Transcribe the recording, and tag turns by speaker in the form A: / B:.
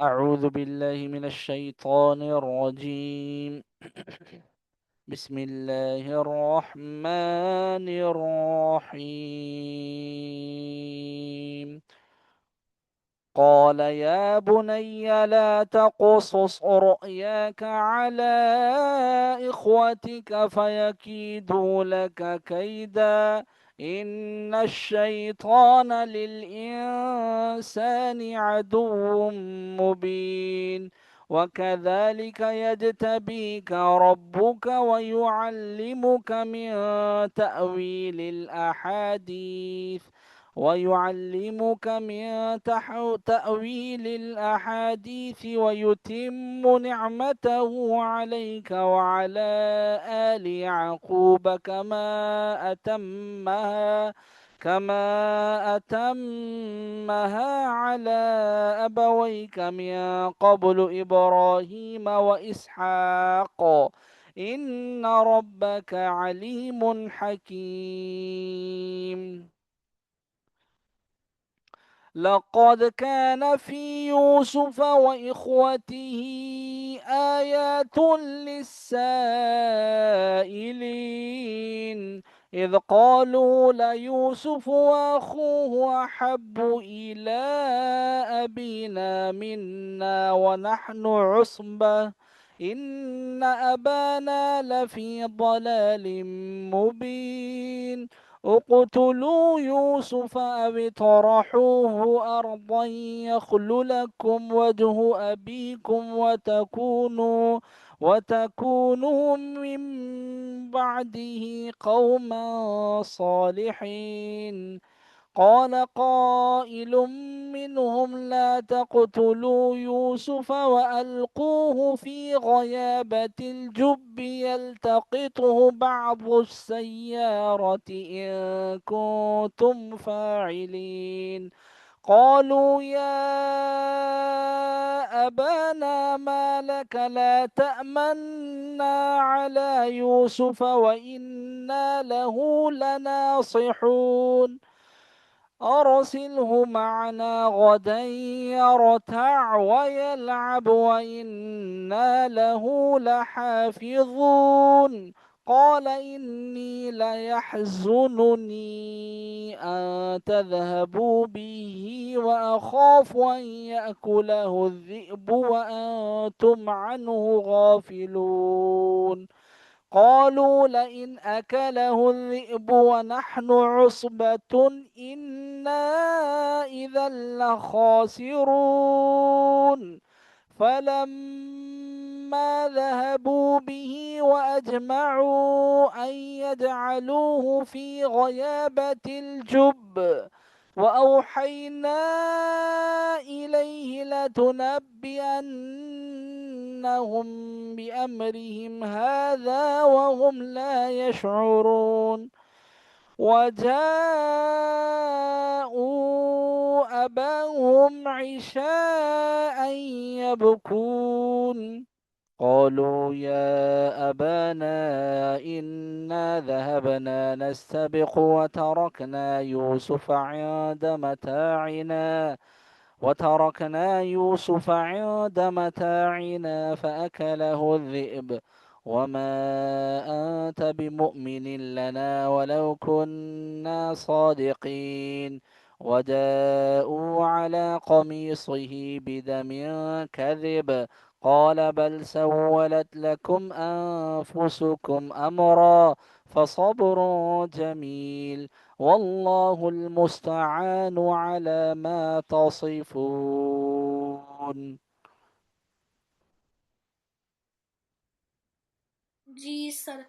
A: أعوذ بالله من الشيطان الرجيم. بسم الله الرحمن الرحيم. قال يا بني لا تقصص رؤياك على إخوتك فيكيدوا لك كيدا إن الشيطان للإنسان عدو مبين وكذلك يجتبيك ربك ويعلمك من تأويل الأحاديث تأويل الأحاديث ويتم نعمته عليك وعلى آل يعقوب كما أتمها على أبويك من قبل إبراهيم وإسحاق إن ربك عليم حكيم. لقد كان في يوسف وإخوته آيات للسائلين إذ قالوا ليوسف وأخوه أحب إلى أبينا منا ونحن عصبة إن أبانا لفي ضلال مبين اقتلوا يوسف أو اطرحوه أرضا يخل لكم وجه أبيكم وتكونوا من بعده قوما صالحين. قال قائل منهم لا تقتلوا يوسف وألقوه في غيابة الجب يلتقطه بعض السيارة إن كنتم فاعلين. قالوا يا أبانا ما لك لا تأمنا على يوسف وإنا له لناصحون أرسله معنا غدا يرتع ويلعب وإنا له لحافظون. قال إني ليحزنني أن تذهبوا به وأخاف أن يأكله الذئب وأنتم عنه غافلون. قالوا لئن أكله الذئب ونحن عصبة إنا إذا لخاسرون. فلما ذهبوا به وأجمعوا أن يجعلوه في غيابة الجب وأوحينا إليه لتنبئنهم بأمرهم هذا وهم لا يشعرون. وجاءوا أباهم عشاء يبكون. قالوا يا أبانا إنا ذهبنا نستبق وتركنا يوسف عند متاعنا فأكله الذئب وما أنت بمؤمن لنا ولو كنا صادقين. وجاءوا على قميصه بدم كذب قال بل سولت لكم أنفسكم أمرا فصبر جميل والله المستعان على ما تصفون.
B: जी सर।